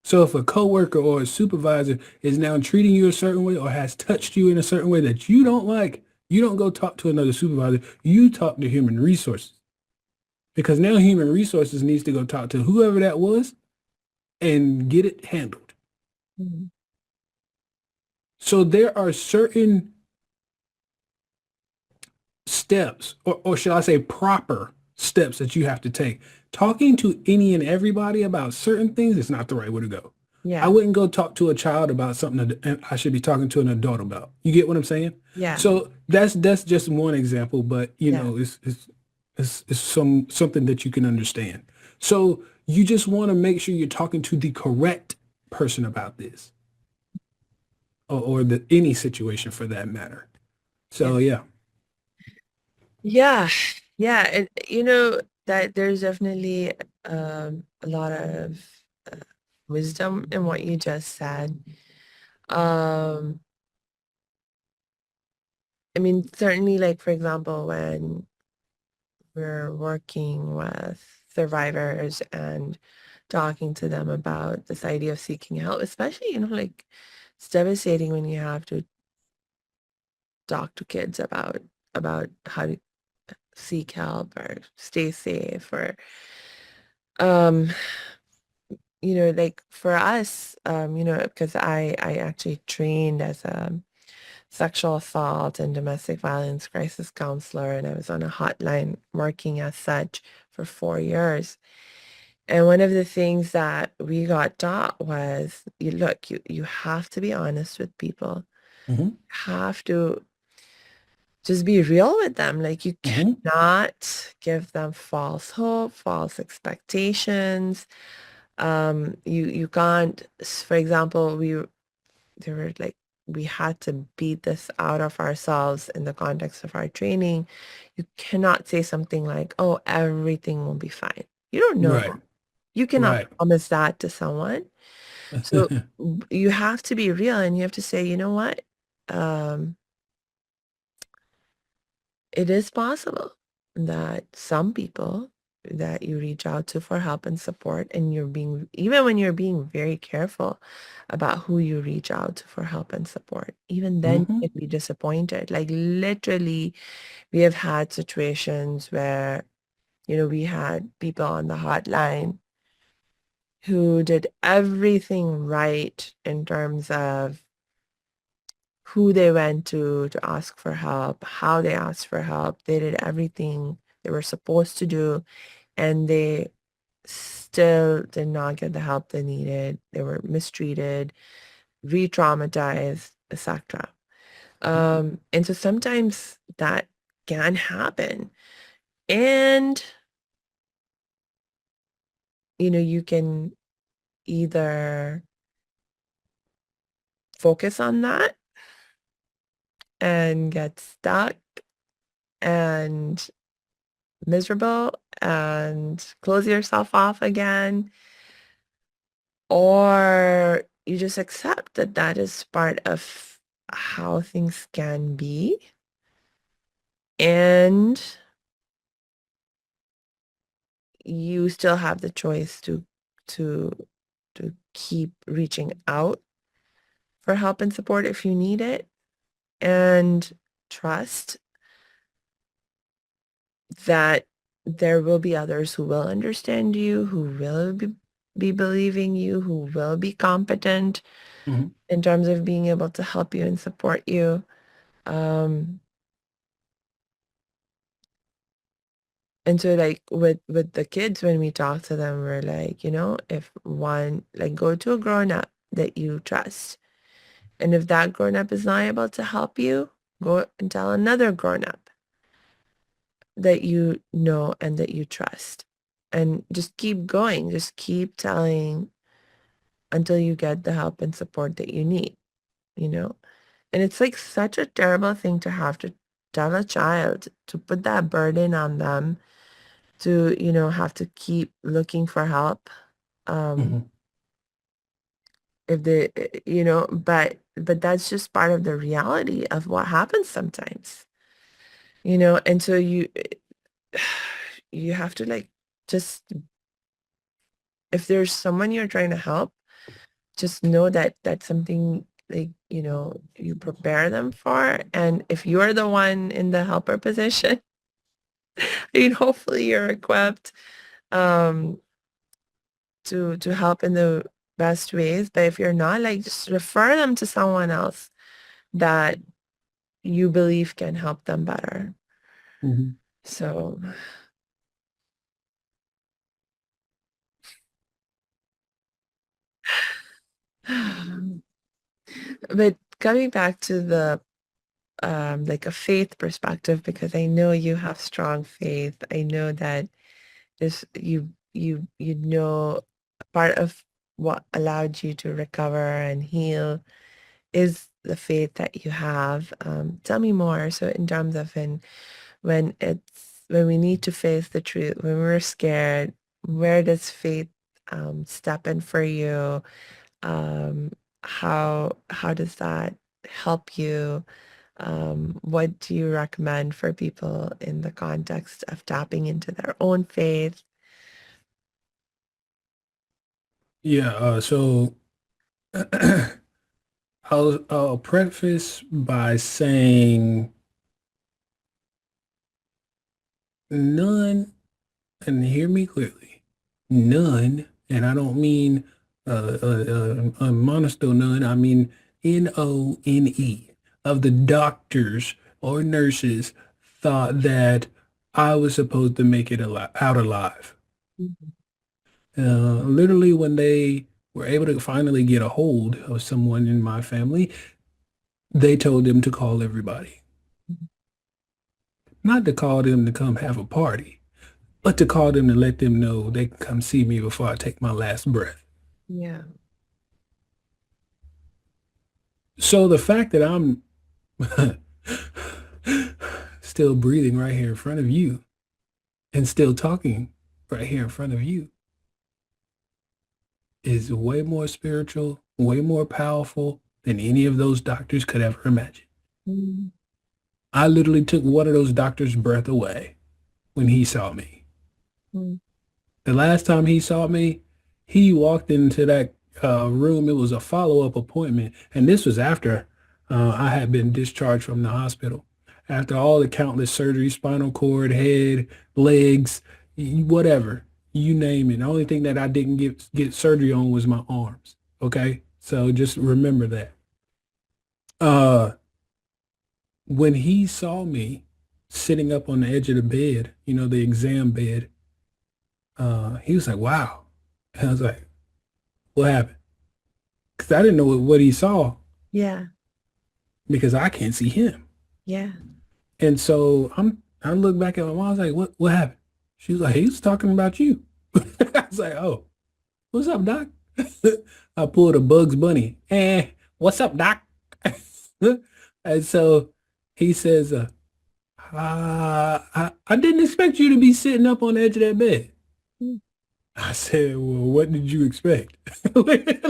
So if a coworker or a supervisor is now treating you a certain way or has touched you in a certain way that you don't like, you don't go talk to another supervisor. You talk to human resources because now human resources needs to go talk to whoever that was and get it handled. Mhm. So there are certain steps, or should I say proper steps that you have to take. Talking to any and everybody about certain things is not the right way to go. I Yeah. wouldn't go talk to a child about something that I should be talking to an adult about. You get what I'm saying? Yeah. So that's just one example, but Yeah. it's something that you can understand. So you just want to make sure you're talking to the correct person about this, or any situation for that matter. Yeah. So yeah. Yeah. Yeah. And that there's definitely a lot of uh, wisdom in what you just said. Um, I mean, certainly, like, for example, when we're working with survivors and talking to them about this idea of seeking help, especially, like, it's devastating when you have to talk to kids about how to seek help or stay safe or um like for us because I actually trained as a sexual assault and domestic violence crisis counselor, and I was on a hotline working as such for 4 years. And one of the things that we got taught was, you have to be honest with people. Hmm. Have to just be real with them. Like you Hmm. cannot give them false hope, false expectations. You can't, for example, they were like, we had to beat this out of ourselves in the context of our training. You cannot say something like, oh, everything will be fine. You don't know Right. that. You cannot Right. promise that to someone. So you have to be real and you have to say, you know what? Um, it is possible that some people that you reach out to for help and support, and you're being, even when you're being very careful about who you reach out to for help and support, even then Hmm. you can be disappointed. Like literally, we have had situations where, we had people on the hotline who did everything right in terms of who they went to ask for help, how they asked for help. They did everything they were supposed to do, and they still did not get the help they needed. They were mistreated, re-traumatized, etc. And so sometimes that can happen. And, you can either focus on that and get stuck and miserable and close yourself off again, or you just accept that that is part of how things can be, and you still have the choice to to keep reaching out for help and support if you need it, and trust that there will be others who will understand you, who will be believing you, who will be competent Hmm. in terms of being able to help you and support you. Um, and so like with the kids, when we talk to them, we're like, if one, like, go to a grown up that you trust. And if that grown up is not able to help you, go and tell another grown up that you know and that you trust. And just keep going. Just keep telling until you get the help and support that you need, you know? And it's like such a terrible thing to have to tell a child, to put that burden on them to, have to keep looking for help. Um, Hmm. if they, but that's just part of the reality of what happens sometimes, and so you have to, like, just, if there's someone you're trying to help, just know that that's something, like, you prepare them for. And if you're the one in the helper position, hopefully you're equipped um to help in the best ways. But if you're not, like, just refer them to someone else that you believe can help them better. Hmm. So, but coming back to the like a faith perspective, because I know you have strong faith. I know that this part of what allowed you to recover and heal is the faith that you have. Tell me more. So in terms of, when we need to face the truth, when we're scared, where does faith step in for you? Um, how does that help you? What do you recommend for people in the context of tapping into their own faith? Yeah. So I'll preface by saying none, and hear me clearly, none, and I don't mean a monostle none. I mean None of the doctors or nurses thought that I was supposed to make it out alive. Mhm. Literally, when they were able to finally get a hold of someone in my family, they told them to call everybody. Not to call them to come have a party, but to call them to let them know they can come see me before I take my last breath. Yeah. So the fact that I'm still breathing right here in front of you and still talking right here in front of you is way more spiritual, way more powerful than any of those doctors could ever imagine. Mm. I literally took one of those doctors' breath away when he saw me. Mm. The last time he saw me, he walked into that room. It was a follow-up appointment, and this was after I had been discharged from the hospital. After all the countless surgeries, spinal cord, head, legs, whatever, you name it. The only thing that I didn't get surgery on was my arms. Okay, so just remember that. Uh, when he saw me sitting up on the edge of the bed, the exam bed, he was like, "Wow." And I was like, "What happened?" Because I didn't know what he saw Yeah. because I can't see him. Yeah. And so I look back at my mom. I was like, "What happened?" She was like, "He was talking about you." I was like, "Oh, what's up, doc?" I pulled a Bugs Bunny. What's up, doc? And so he says, I didn't expect you to be sitting up on the edge of that bed. Mm. I said, well, what did you expect? Like,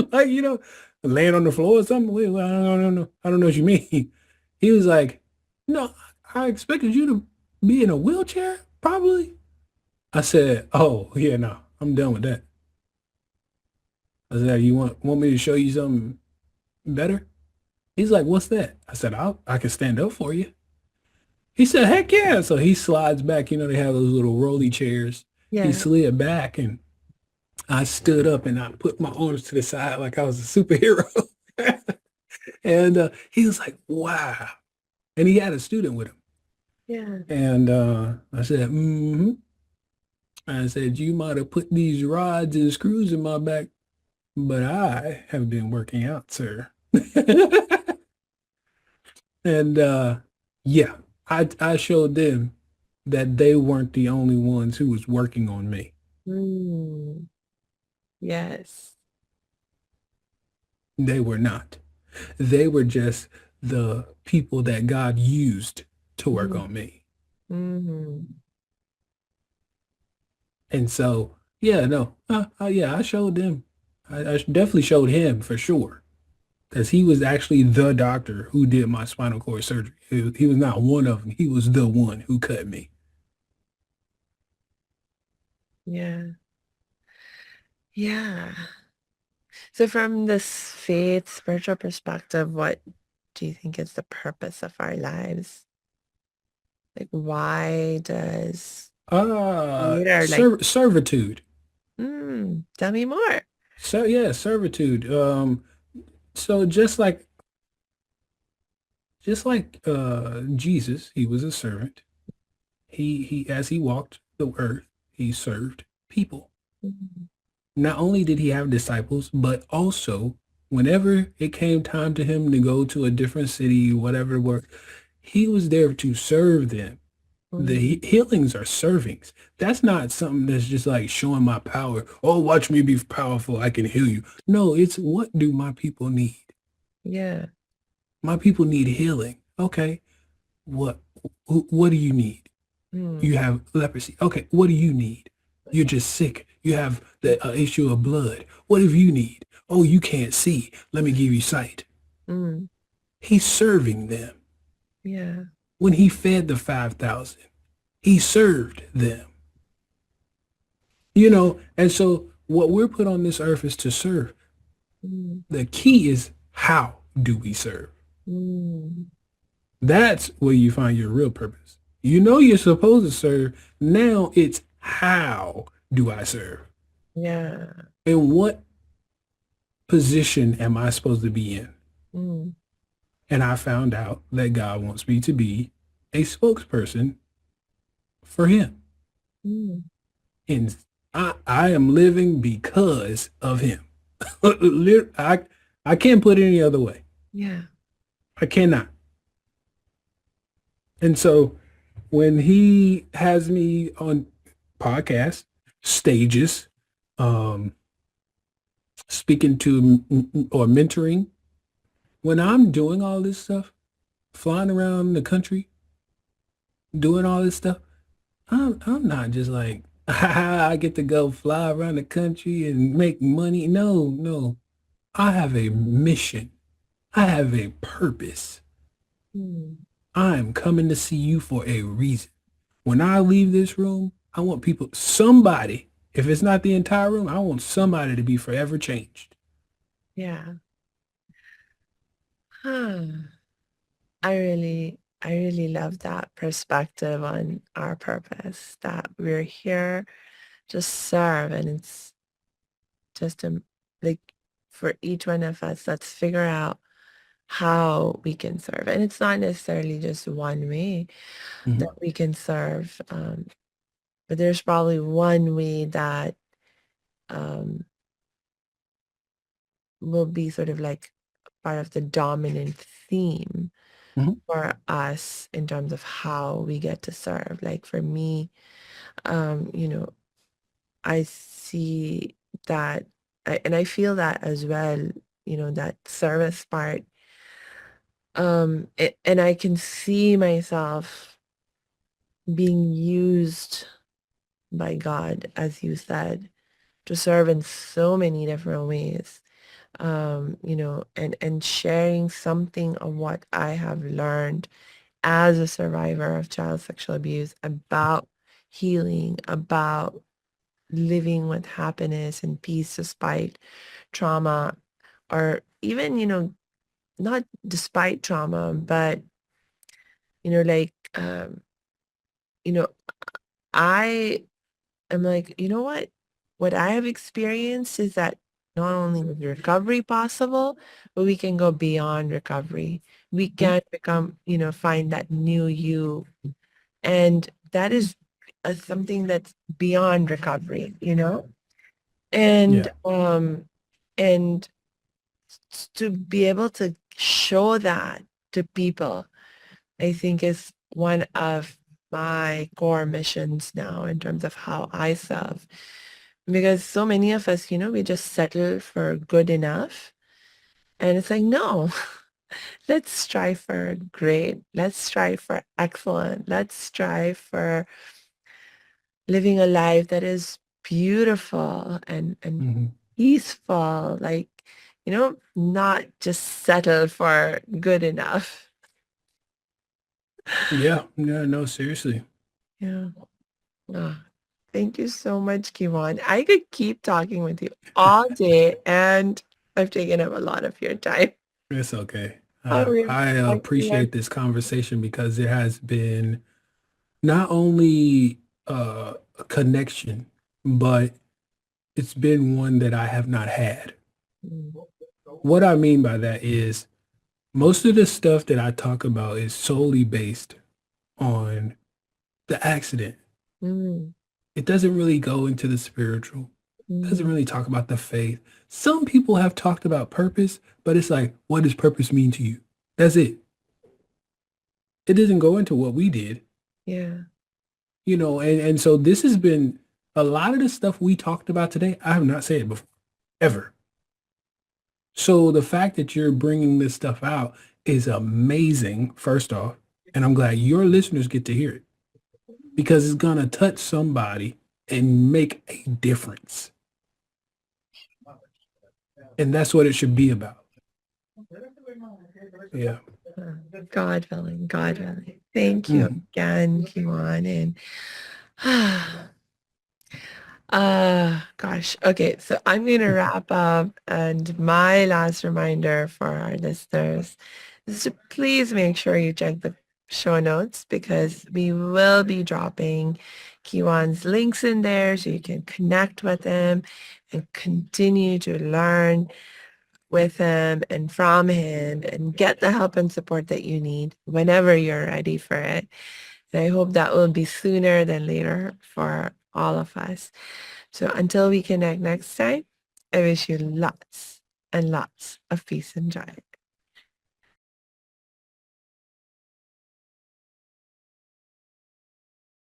laying on the floor or something? Wait, well, I don't know what you mean. He was like, no, I expected you to be in a wheelchair, probably. I said, oh, yeah, no, I'm done with that. I said, you want me to show you something better? He's like, what's that? I said, I can stand up for you. He said, heck yeah. So he slides back. They have those little rolly chairs. He Yeah. slid back and I stood up and I put my arms to the side like I was a superhero. And he was like, wow. And he had a student with him. Yeah. And I said, mm-hmm. I said, you might have put these rods and screws in my back, but I have been working out, sir. And yeah, I showed them that they weren't the only ones who was working on me. Mm. Yes. They were not. They were just the people that God used to work Mm. on me. Mm-hmm. And so, yeah, no, yeah, I showed them. I definitely showed him for sure, because he was actually the doctor who did my spinal cord surgery. He was not one of them. He was the one who cut me. Yeah. Yeah. So from this faith, spiritual perspective, what do you think is the purpose of our lives? Like, why does Creator like, Servitude. tell me more. So yeah, servitude. So just like Jesus, he was a servant. He as he walked the earth, he served people. Mhm. Not only did he have disciples, but also whenever it came time to him to go to a different city, whatever work, he was there to serve them. The Mhm. healings are servings. That's not something that's just like showing my power. Oh, watch me be powerful. I can heal you. No, it's what do my people need? Yeah. My people need healing. Okay. What what do you need? You Mm. have leprosy. Okay, what do you need? You're just sick. You have the issue of blood. What do you need? Oh, you can't see. Let me give you sight. Mm. He's serving them. Yeah. When he fed the 5,000, he served them. And so what we're put on this earth is to serve. Mm. The key is how do we serve? Mm. That's where you find your real purpose. You're supposed to serve. Now it's how do I serve? Yeah. And what position am I supposed to be in? Mm. And I found out that God wants me to be a spokesperson for him. Mm. And I am living because of him. I can't put it any other way. Yeah. I cannot. And so when he has me on podcasts, stages, um, speaking to or mentoring, when I'm doing all this stuff, flying around the country, doing all this stuff, I'm not just like I get to go fly around the country and make money. No, no. I have a mission. I have a purpose. Mm. I am coming to see you for a reason. When I leave this room, I want people, somebody, if it's not the entire room, I want somebody to be forever changed. Yeah. Huh. I really love that perspective on our purpose, that we're here to serve, and it's just like for each one of us, let's figure out how we can serve. And it's not necessarily just one way that Mhm. we can serve, but there's probably one way that um, will be sort of like part of the dominant theme Mhm. for us in terms of how we get to serve. Like for me, you know, I see that, and I feel that as well, that service part. And I can see myself being used by God, as you said, to serve in so many different ways. And sharing something of what I have learned as a survivor of child sexual abuse about healing, about living with happiness and peace despite trauma, or even, not despite trauma, but, like, you know, I am like, you know what? What I have experienced is that not only is recovery possible, but we can go beyond recovery. We Mhm. can become, find that new you. And that is something that's beyond recovery, and Yeah. and to be able to show that to people, I think is one of my core missions now in terms of how I serve. Because so many of us, we just settle for good enough. And it's like, no, let's strive for great. Let's strive for excellent. Let's strive for living a life that is beautiful and Mhm. peaceful. Like, not just settle for good enough. Yeah. Yeah. No, seriously. Yeah. Ah, thank you so much, Kiwan. I could keep talking with you all day, and I've taken up a lot of your time. It's okay. I will I talk to you appreciate this conversation because it has been not only a connection, but it's been one that I have not had. again. What I mean by that is most of the stuff that I talk about is solely based on the accident. Mm, It doesn't really go into the spiritual. Doesn't mm, really talk about the faith. Some people have talked about purpose, but it's like, what does purpose mean to you? That's it. It doesn't go into what we did, yeah. and so this has been a lot of the stuff we talked about today. I have not said it before, ever. So the fact that you're bringing this stuff out is amazing, first off, and I'm glad your listeners get to hear it because it's gonna touch somebody and make a difference. And that's what it should be about. Yeah. God willing, God willing. Thank you Mhm. again, Kiwan. And gosh. Okay, so I'm going to wrap up. And my last reminder for our listeners is to please make sure you check the show notes because we will be dropping Kiwan's links in there so you can connect with him and continue to learn with him and from him and get the help and support that you need whenever you're ready for it. And I hope that will be sooner than later for all of us. So until we connect next time, I wish you lots and lots of peace and joy.